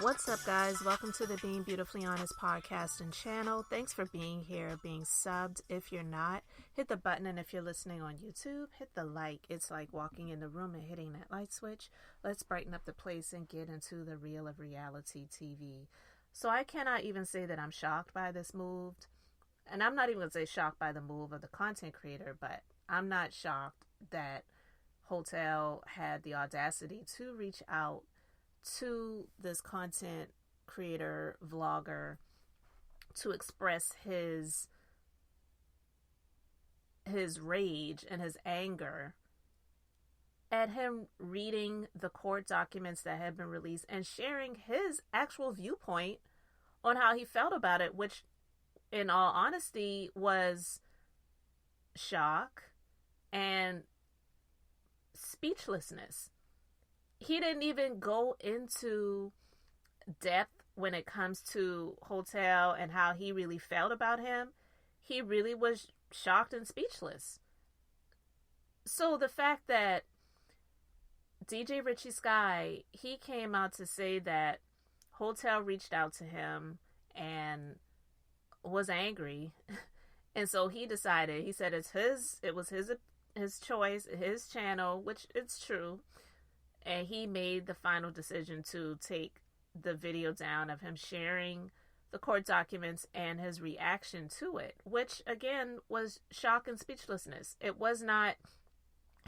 What's up, guys? Welcome to the Being Beautifully Honest podcast and channel. Thanks for being here, being subbed. If you're not, hit the button, and if you're listening on YouTube, hit the like. It's like walking in the room and hitting that light switch. Let's brighten up the place and get into the real of reality TV. So I cannot even say that I'm shocked by this move, and I'm not even going to say shocked by the move of the content creator, but I'm not shocked that Hotel had the audacity to reach out to this content creator, vlogger, to express his rage and his anger at him reading the court documents that had been released and sharing his actual viewpoint on how he felt about it, which in all honesty was shock and speechlessness. He didn't even go into depth when it comes to Hotel and how he really felt about him. He really was shocked and speechless. So the fact that djrichieskye, he came out to say that Hotel reached out to him and was angry, and so he decided, he said it was his choice, his channel, which it's true. And he made the final decision to take the video down of him sharing the court documents and his reaction to it, which again was shock and speechlessness. It was not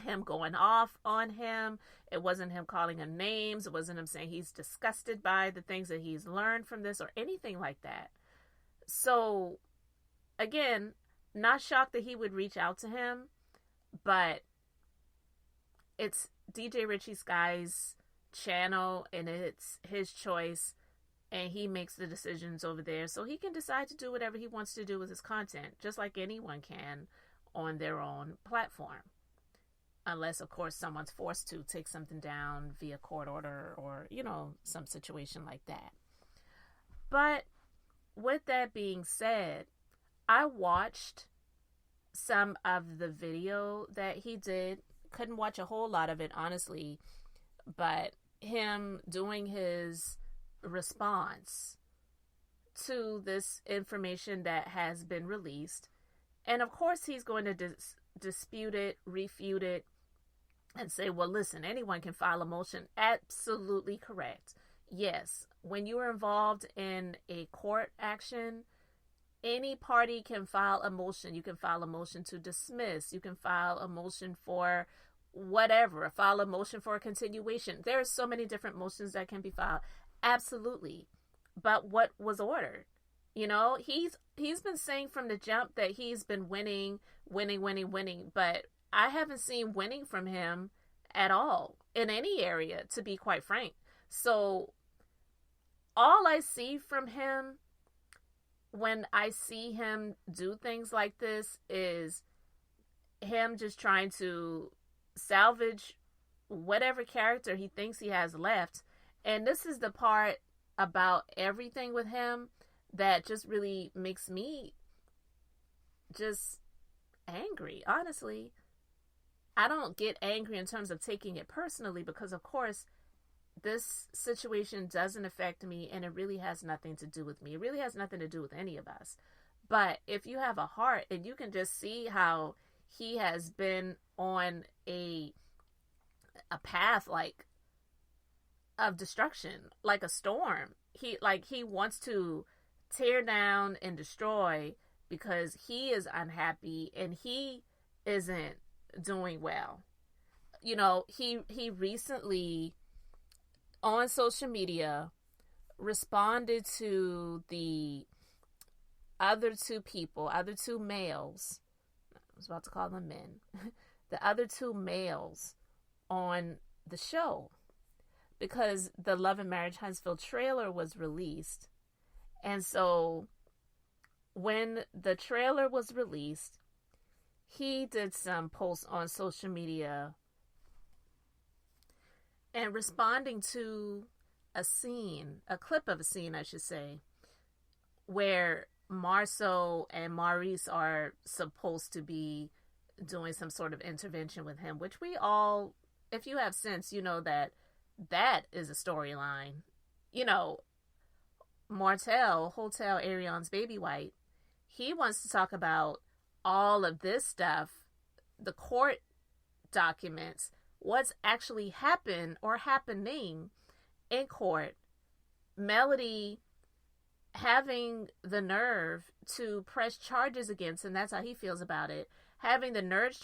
him going off on him. It wasn't him calling him names. It wasn't him saying he's disgusted by the things that he's learned from this or anything like that. So again, not shocked that he would reach out to him, but it's djrichieskye's channel and it's his choice, and he makes the decisions over there, so he can decide to do whatever he wants to do with his content, just like anyone can on their own platform, unless of course someone's forced to take something down via court order or some situation like that. But with that being said, I watched some of the video that he did. Couldn't watch a whole lot of it, honestly, but him doing his response to this information that has been released. And of course, he's going to dispute it, refute it, and say, well, listen, anyone can file a motion. Absolutely correct. Yes, when you are involved in a court action, any party can file a motion. You can file a motion to dismiss. You can file a motion for whatever. File a motion for a continuation. There are so many different motions that can be filed. Absolutely. But what was ordered? He's been saying from the jump that he's been winning. But I haven't seen winning from him at all in any area, to be quite frank. So all I see from him when I see him do things like this is him just trying to salvage whatever character he thinks he has left. And this is the part about everything with him that just really makes me just angry. Honestly, I don't get angry in terms of taking it personally, because of course this situation doesn't affect me, and it really has nothing to do with me. It really has nothing to do with any of us. But if you have a heart, and you can just see how he has been on a path of destruction, like a storm. He wants to tear down and destroy because he is unhappy and he isn't doing well. He recently on social media responded to the other two males. I was about to call them men. The other two males on the show, because the Love and Marriage Huntsville trailer was released. And so when the trailer was released, he did some posts on social media and responding to a clip of a scene, I should say, where Marceau and Maurice are supposed to be doing some sort of intervention with him, which we all, if you have sense, you know that is a storyline you know, Martell, Hotel Arion's baby white, he wants to talk about all of this stuff, the court documents, what's actually happened or happening in court. Melody having the nerve to press charges against him, that's how he feels about it. Having the nerve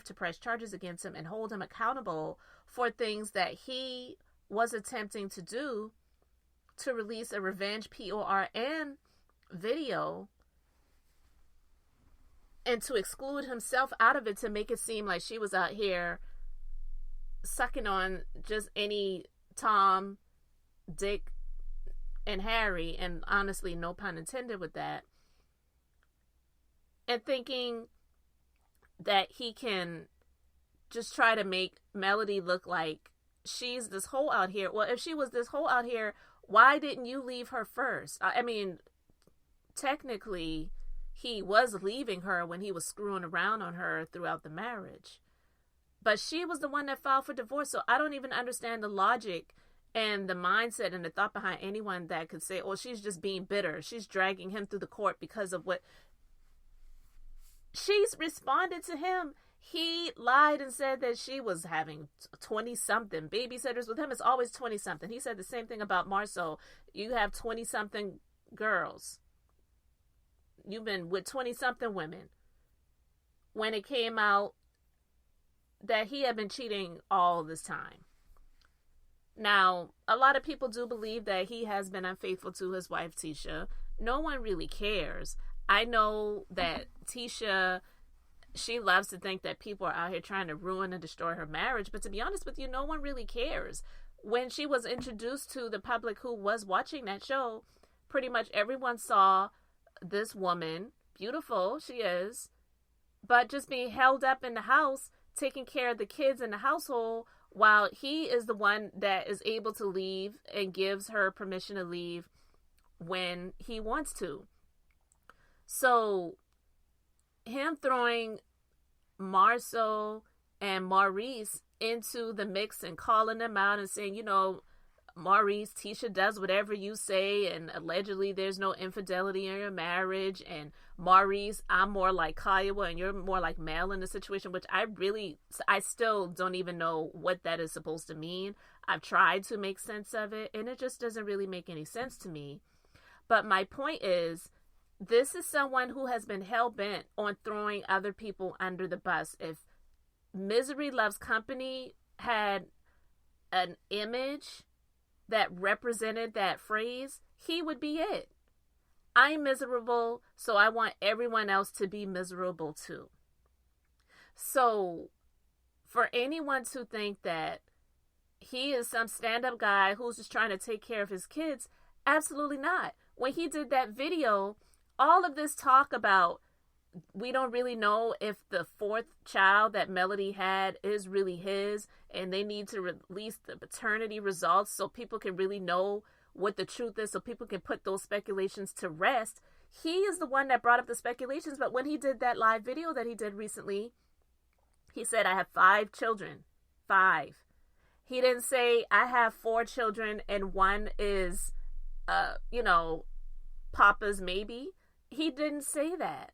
to press charges against him and hold him accountable for things that he was attempting to do, to release a revenge PORN video and to exclude himself out of it, to make it seem like she was out here sucking on just any Tom, Dick, and Harry, and honestly, no pun intended with that, and thinking that he can just try to make Melody look like she's this hoe out here. Well, if she was this hoe out here, why didn't you leave her first? I mean, technically, he was leaving her when he was screwing around on her throughout the marriage. But she was the one that filed for divorce, so I don't even understand the logic and the mindset and the thought behind anyone that could say, oh, she's just being bitter. She's dragging him through the court because of what... She's responded to him. He lied and said that she was having 20-something babysitters. With him, it's always 20-something. He said the same thing about Marceau. You have 20-something girls. You've been with 20-something women. When it came out that he had been cheating all this time. Now, a lot of people do believe that he has been unfaithful to his wife, Tisha. No one really cares. I know that Tisha, she loves to think that people are out here trying to ruin and destroy her marriage. But to be honest with you, no one really cares. When she was introduced to the public who was watching that show, pretty much everyone saw this woman, beautiful she is, but just being held up in the house, taking care of the kids in the household, while he is the one that is able to leave and gives her permission to leave when he wants to. So him throwing Marceau and Maurice into the mix and calling them out and saying, you know, Maurice, Tisha does whatever you say, and allegedly there's no infidelity in your marriage, and Maurice, I'm more like Kiowa and you're more like Mel in the situation, which I still don't even know what that is supposed to mean. I've tried to make sense of it, and it just doesn't really make any sense to me. But my point is, this is someone who has been hell-bent on throwing other people under the bus. If Misery Loves Company had an image that represented that phrase, he would be it. I'm miserable, so I want everyone else to be miserable too. So for anyone to think that he is some stand-up guy who's just trying to take care of his kids, absolutely not. When he did that video, all of this talk about we don't really know if the fourth child that Melody had is really his, and they need to release the paternity results so people can really know what the truth is, so people can put those speculations to rest. He is the one that brought up the speculations, but when he did that live video that he did recently, he said, I have 5 children. 5. He didn't say, I have 4 children and one is, Papa's maybe. He didn't say that.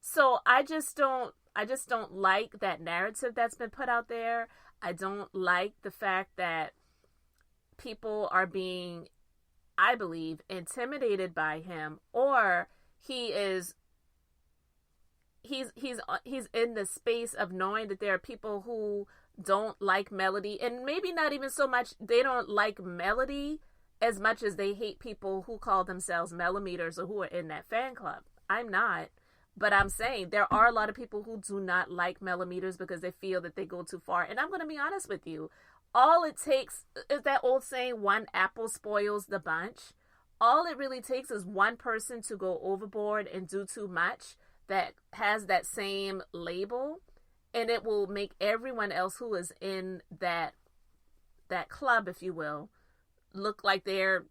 So I just don't like that narrative that's been put out there. I don't like the fact that people are being, I believe, intimidated by him, or he's in the space of knowing that there are people who don't like Melody, and maybe not even so much they don't like Melody as much as they hate people who call themselves Mellometers or who are in that fan club. I'm not. But I'm saying there are a lot of people who do not like Mellometers because they feel that they go too far. And I'm going to be honest with you. All it takes is that old saying, one apple spoils the bunch. All it really takes is one person to go overboard and do too much that has that same label. And it will make everyone else who is in that club, if you will, look like they're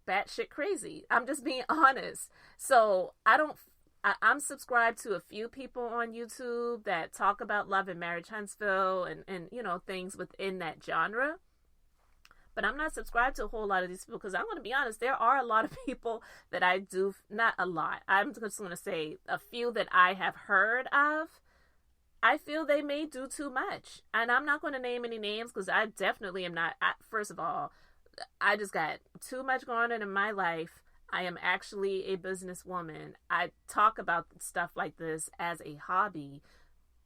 batshit crazy. I'm just being honest. So I'm subscribed to a few people on YouTube that talk about Love and Marriage Huntsville and things within that genre. but I'm not subscribed to a whole lot of these people because I'm going to be honest, there are a lot of people that I do, not a lot, I'm just going to say a few that I have heard of. I feel they may do too much. And I'm not going to name any names because I definitely am not. First of all, I just got too much going on in my life. I am actually a businesswoman. I talk about stuff like this as a hobby.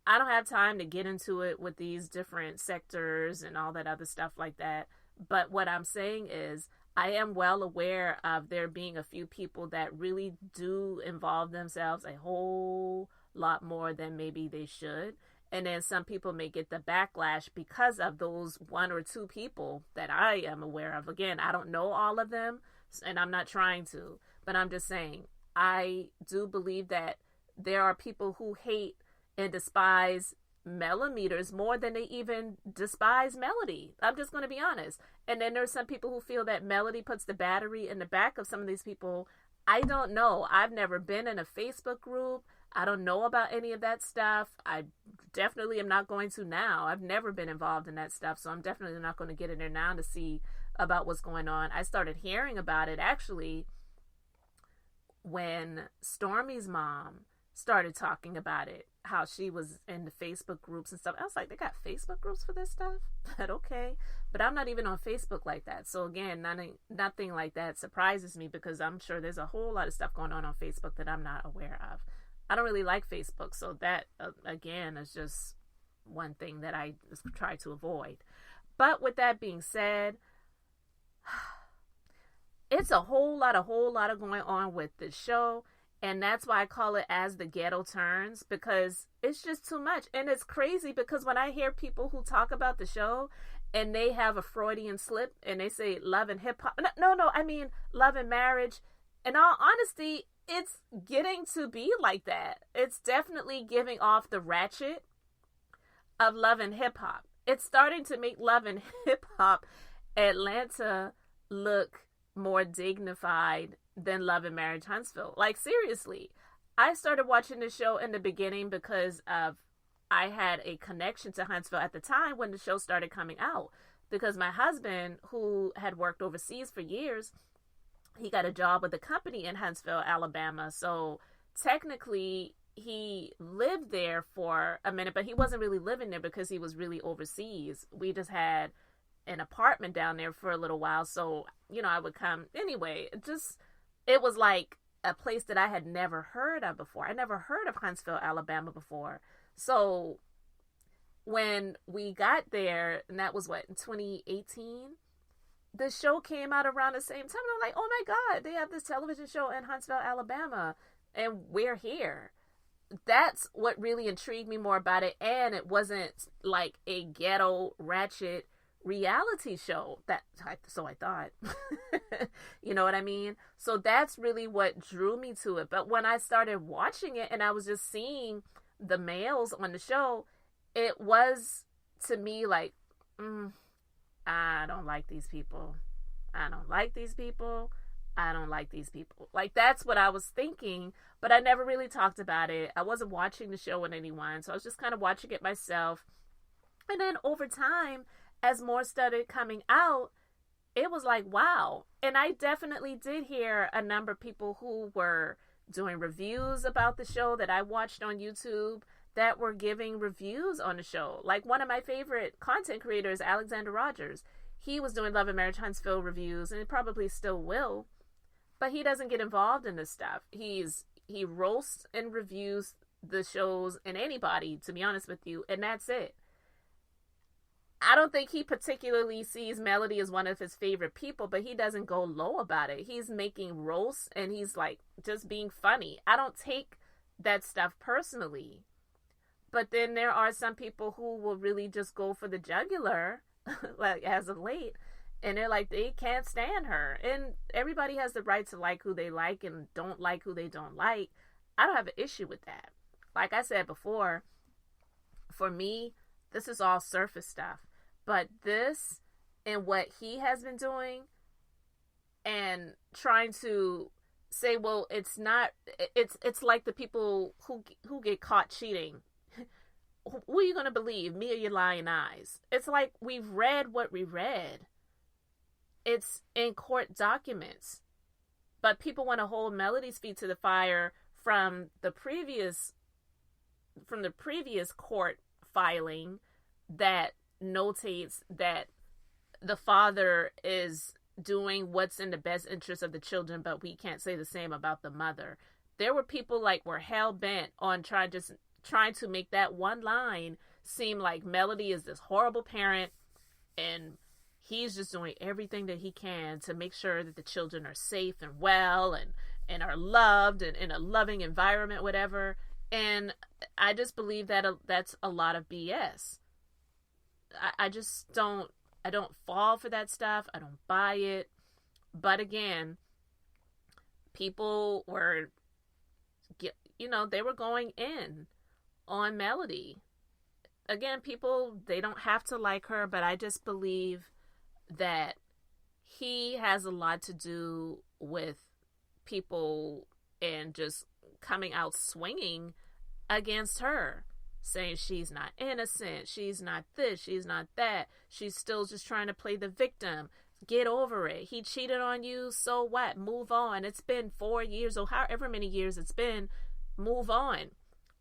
I don't have time to get into it with these different sectors and all that other stuff like that. But what I'm saying is, I am well aware of there being a few people that really do involve themselves a whole lot more than maybe they should. And then some people may get the backlash because of those one or two people that I am aware of. Again, I don't know all of them, and I'm not trying to, but I'm just saying, I do believe that there are people who hate and despise millimeters more than they even despise melody. I'm just going to be honest. And then there's some people who feel that melody puts the battery in the back of some of these people. I don't know. I've never been in a Facebook group. I don't know about any of that stuff. I definitely am not going to now. I've never been involved in that stuff, so I'm definitely not going to get in there now to see about what's going on. I started hearing about it actually when Stormy's mom started talking about it, how she was in the Facebook groups and stuff. I was like, they got Facebook groups for this stuff? But okay. But I'm not even on Facebook like that. So again, nothing like that surprises me because I'm sure there's a whole lot of stuff going on Facebook that I'm not aware of. I don't really like Facebook, so that, again, is just one thing that I just try to avoid. But with that being said, it's a whole lot of going on with the show, and that's why I call it As the Ghetto Turns, because it's just too much. And it's crazy because when I hear people who talk about the show, and they have a Freudian slip, and they say love and hip-hop, I mean love and marriage, in all honesty, it's getting to be like that. It's definitely giving off the ratchet of love and hip hop. It's starting to make love and hip hop Atlanta look more dignified than Love and Marriage Huntsville. Like, seriously, I started watching the show in the beginning because of I had a connection to Huntsville at the time when the show started coming out, because my husband, who had worked overseas for years, he got a job with a company in Huntsville, Alabama. So technically he lived there for a minute, but he wasn't really living there because he was really overseas. We just had an apartment down there for a little while. So, I would come anyway. It was like a place that I had never heard of before. I never heard of Huntsville, Alabama before. So when we got there, and that was in 2018, the show came out around the same time. And I'm like, oh my God, they have this television show in Huntsville, Alabama, and we're here. That's what really intrigued me more about it. And it wasn't like a ghetto ratchet reality show. So I thought, you know what I mean? So that's really what drew me to it. But when I started watching it and I was just seeing the males on the show, it was to me like, I don't like these people. I don't like these people. I don't like these people. Like, that's what I was thinking, but I never really talked about it. I wasn't watching the show with anyone, so I was just kind of watching it myself. And then over time, as more started coming out, it was like, wow. And I definitely did hear a number of people who were doing reviews about the show that I watched on YouTube that were giving reviews on the show. Like, one of my favorite content creators, Alexander Rogers, he was doing Love and Marriage Huntsville reviews, and he probably still will, but he doesn't get involved in this stuff. He roasts and reviews the shows and anybody, to be honest with you, and that's it. I don't think he particularly sees Melody as one of his favorite people, but he doesn't go low about it. He's making roasts, and he's like just being funny. I don't take that stuff personally. But then there are some people who will really just go for the jugular, like as of late, and they're like, they can't stand her. And everybody has the right to like who they like and don't like who they don't like. I don't have an issue with that. Like I said before, for me, this is all surface stuff. But this and what he has been doing and trying to say, well, it's like the people who get caught cheating. Who are you going to believe, me or your lying eyes? It's like, we've read what we read. it's in court documents. But people want to hold Melody's feet to the fire from the previous court filing that notates that the father is doing what's in the best interest of the children, but we can't say the same about the mother. There were people were hell bent on trying to make that one line seem like Melody is this horrible parent and he's just doing everything that he can to make sure that the children are safe and well and are loved and in a loving environment, whatever. And I just believe that that's a lot of BS. I don't fall for that stuff. I don't buy it. But again, people were, they were going in on Melody. Again, people, they don't have to like her, but I just believe that he has a lot to do with people and just coming out swinging against her, saying she's not innocent, she's not this, she's not that, she's still just trying to play the victim. Get over it. He cheated on you, so what? Move on. It's been 4 years or however many years it's been. Move on.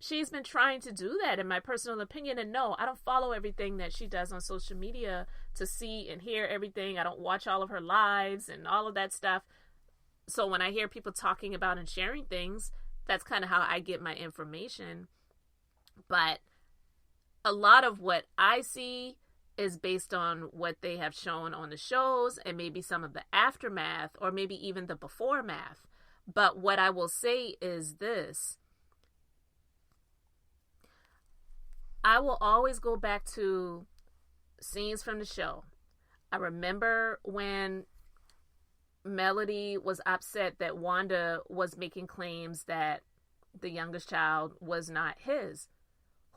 She's been trying to do that, in my personal opinion. And no, I don't follow everything that she does on social media to see and hear everything. I don't watch all of her lives and all of that stuff. So when I hear people talking about and sharing things, that's kind of how I get my information. But a lot of what I see is based on what they have shown on the shows and maybe some of the aftermath or maybe even the before math. But what I will say is this. I will always go back to scenes from the show. I remember when Melody was upset that Wanda was making claims that the youngest child was not his.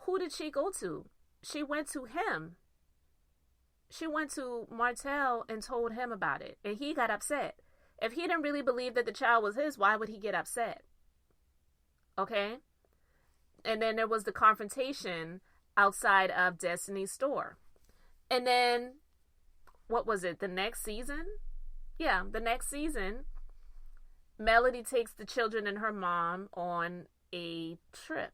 Who did she go to? She went to him. She went to Martell and told him about it, and he got upset. If he didn't really believe that the child was his, why would he get upset? Okay? And then there was the confrontation outside of Destiny's store. And then, what was it, the next season? Yeah, the next season, Melody takes the children and her mom on a trip.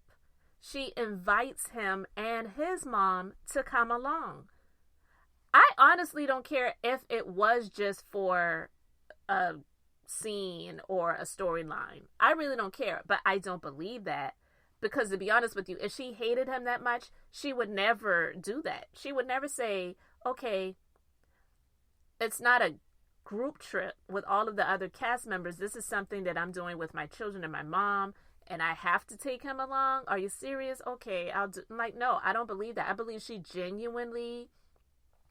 She invites him and his mom to come along. I honestly don't care if it was just for a scene or a storyline. I really don't care, but I don't believe that. Because to be honest with you, if she hated him that much, she would never do that. She would never say, okay, it's not a group trip with all of the other cast members. This is something that I'm doing with my children and my mom, and I have to take him along. Are you serious? Okay, I'll do. No, I don't believe that. I believe she genuinely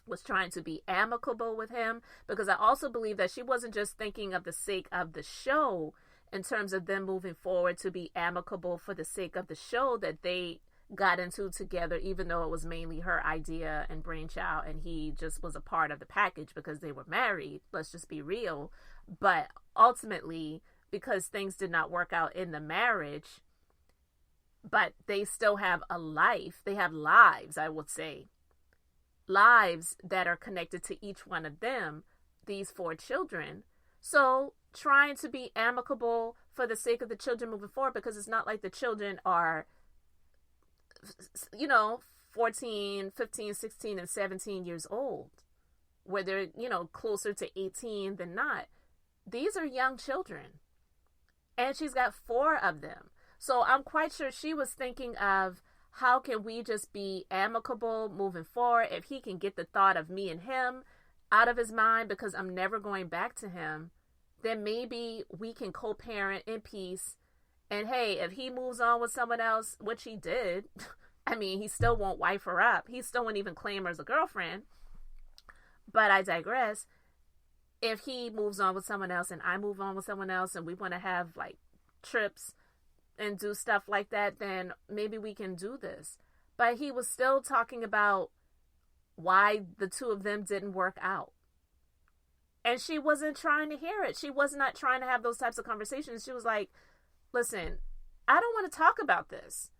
was trying to be amicable with him, because I also believe that she wasn't just thinking of the sake of the show in terms of them moving forward to be amicable for the sake of the show that they got into together, even though it was mainly her idea and brainchild and he just was a part of the package because they were married. Let's just be real. But ultimately, because things did not work out in the marriage, but they still have a life. They have lives, I would say. Lives that are connected to each one of them, these 4 children. So trying to be amicable for the sake of the children moving forward, because it's not like the children are, 14, 15, 16, and 17 years old, where they're, closer to 18 than not. These are young children. And she's got 4 of them. So I'm quite sure she was thinking of, how can we just be amicable moving forward? If he can get the thought of me and him out of his mind because I'm never going back to him, then maybe we can co-parent in peace. And hey, if he moves on with someone else, which he did, I mean, he still won't wife her up. He still won't even claim her as a girlfriend. But I digress. If he moves on with someone else and I move on with someone else and we want to have trips and do stuff like that, then maybe we can do this. But he was still talking about why the 2 of them didn't work out. And she wasn't trying to hear it. She was not trying to have those types of conversations. She was like, listen, I don't want to talk about this.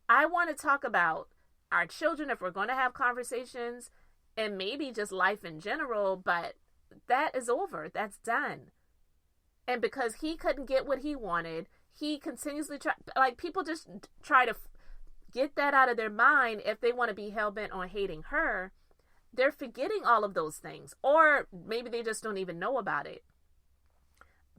I want to talk about our children if we're going to have conversations, and maybe just life in general, but that is over. That's done. And because he couldn't get what he wanted, he continuously people just try to get that out of their mind if they want to be hell-bent on hating her. They're forgetting all of those things. Or maybe they just don't even know about it.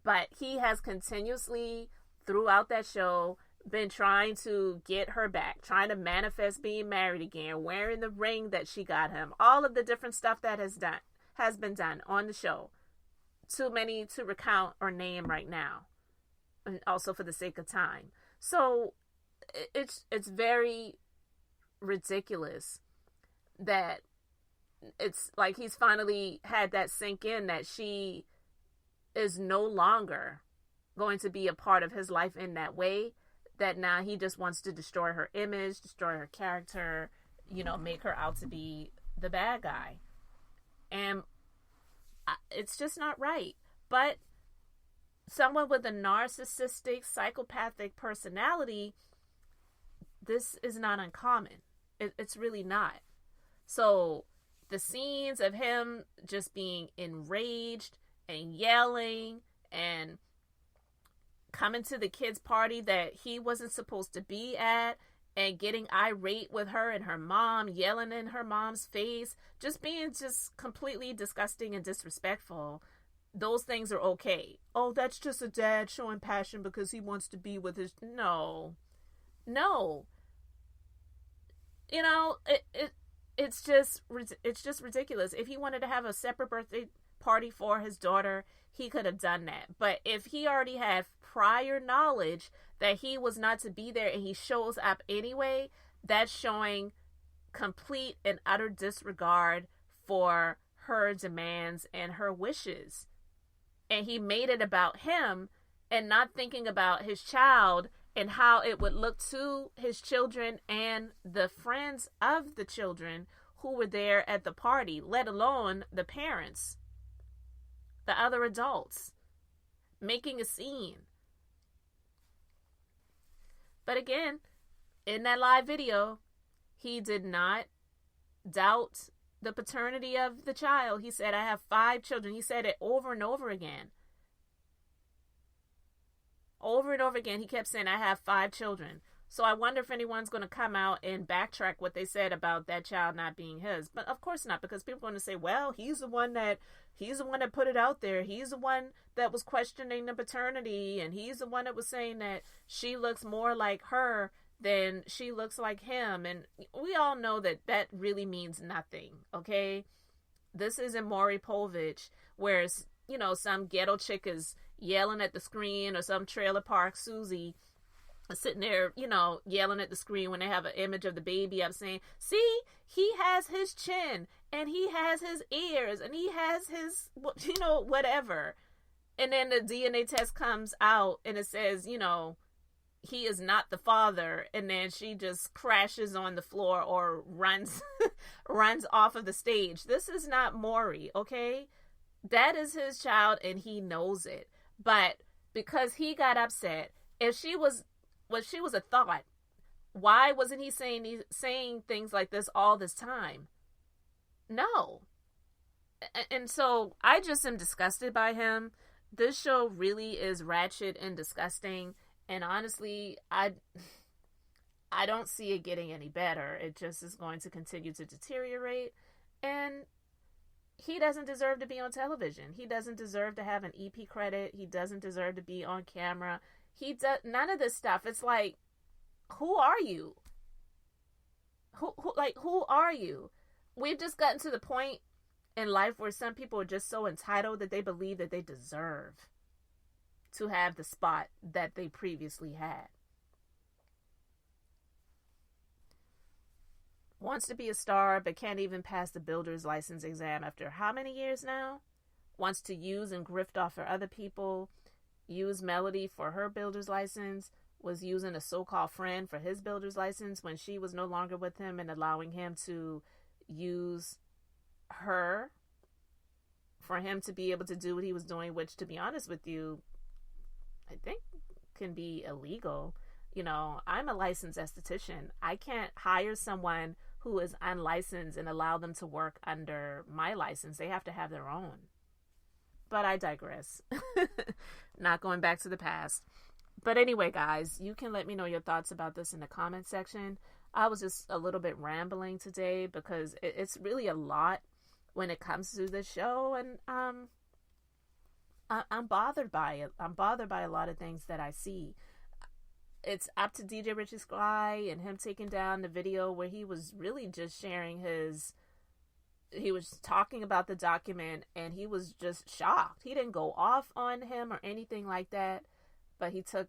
But he has continuously, throughout that show, been trying to get her back, trying to manifest being married again, wearing the ring that she got him, all of the different stuff that has been done on the show. Too many to recount or name right now, and also for the sake of time. So it's very ridiculous that it's like he's finally had that sink in that she is no longer going to be a part of his life in that way, that now he just wants to destroy her image, destroy her character, make her out to be the bad guy. And it's just not right. But someone with a narcissistic, psychopathic personality, this is not uncommon. It's really not. So the scenes of him just being enraged and yelling and coming to the kids' party that he wasn't supposed to be at and getting irate with her and her mom, yelling in her mom's face, just being just completely disgusting and disrespectful, those things are okay. Oh, that's just a dad showing passion because he wants to be with his... No. It's just ridiculous. If he wanted to have a separate birthday party for his daughter, he could have done that. But if he already had prior knowledge that he was not to be there and he shows up anyway, that's showing complete and utter disregard for her demands and her wishes. And he made it about him and not thinking about his child and how it would look to his children and the friends of the children who were there at the party, let alone the parents, the other adults, making a scene. But again, in that live video, he did not doubt the paternity of the child. He said, I have 5 children. He said it over and over again. Over and over again, he kept saying, I have 5 children. So I wonder if anyone's going to come out and backtrack what they said about that child not being his. But of course not, because people are going to say, well, he's the one that put it out there. He's the one that was questioning the paternity, and he's the one that was saying that she looks more like her than she looks like him. And we all know that that really means nothing, okay? This isn't Maury Povich, where, some ghetto chick is yelling at the screen, or some trailer park Susie sitting there, yelling at the screen when they have an image of the baby up saying, see, he has his chin and he has his ears and he has his, whatever. And then the DNA test comes out and it says, he is not the father. And then she just crashes on the floor or runs off of the stage. This is not Maury, okay? That is his child and he knows it. But because he got upset, if she was a thought, why wasn't he saying things like this all this time? No. And so I just am disgusted by him. This show really is ratchet and disgusting. And honestly, I don't see it getting any better. It just is going to continue to deteriorate. And he doesn't deserve to be on television. He doesn't deserve to have an EP credit. He doesn't deserve to be on camera. He does none of this stuff. It's like, who are you? Who are you? We've just gotten to the point in life where some people are just so entitled that they believe that they deserve to have the spot that they previously had. Wants to be a star, but can't even pass the builder's license exam after how many years now? Wants to use and grift off for other people. Use Melody for her builder's license. Was using a so-called friend for his builder's license when she was no longer with him, and allowing him to use her for him to be able to do what he was doing, which, to be honest with you, I think can be illegal. I'm a licensed esthetician. I can't hire someone who is unlicensed and allow them to work under my license. They have to have their own. But I digress. Not going back to the past. But anyway, guys, you can let me know your thoughts about this in the comment section. I was just a little bit rambling today because it's really a lot when it comes to the show, and I'm bothered by it. I'm bothered by a lot of things that I see. It's up to djrichieskye and him taking down the video where he was really just sharing he was talking about the document, and he was just shocked. He didn't go off on him or anything like that, but he took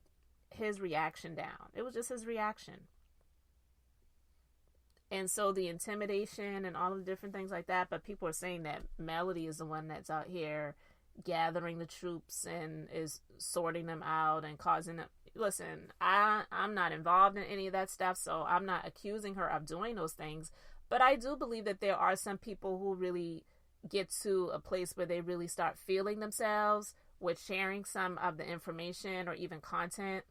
his reaction down. It was just his reaction. And so the intimidation and all of the different things like that, but people are saying that Melody is the one that's out here gathering the troops and is sorting them out and causing them. Listen, I'm not involved in any of that stuff, so I'm not accusing her of doing those things. But I do believe that there are some people who really get to a place where they really start feeling themselves with sharing some of the information or even content.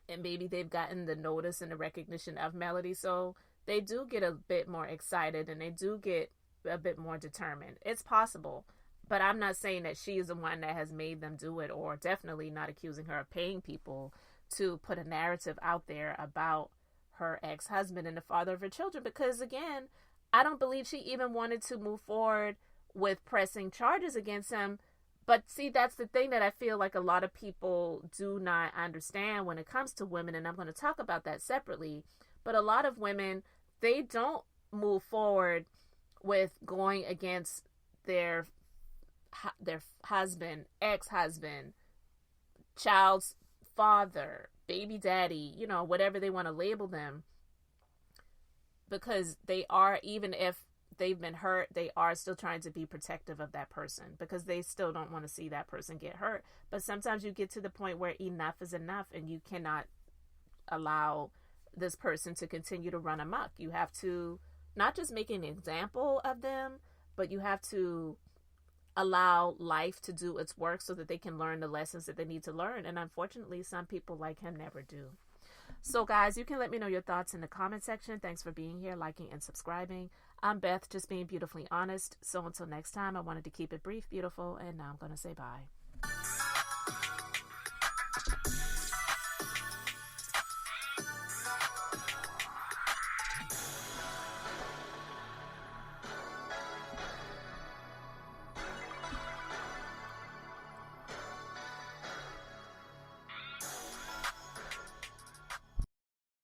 And maybe they've gotten the notice and the recognition of Melody. So they do get a bit more excited and they do get a bit more determined. It's possible. But I'm not saying that she is the one that has made them do it, or definitely not accusing her of paying people to put a narrative out there about her ex-husband and the father of her children. Because again, I don't believe she even wanted to move forward with pressing charges against him. But see, that's the thing that I feel like a lot of people do not understand when it comes to women. And I'm going to talk about that separately. But a lot of women, they don't move forward with going against their husband, ex-husband, child's father, baby daddy, whatever they want to label them, because they are, even if they've been hurt, they are still trying to be protective of that person because they still don't want to see that person get hurt. But sometimes you get to the point where enough is enough and you cannot allow this person to continue to run amok. You have to not just make an example of them, but you have to allow life to do its work so that they can learn the lessons that they need to learn. And unfortunately, some people like him never do. So guys, you can let me know your thoughts in the comment section. Thanks for being here, liking, and subscribing. I'm Beth, just being beautifully honest. So until next time, I wanted to keep it brief, beautiful, and now I'm going to say bye.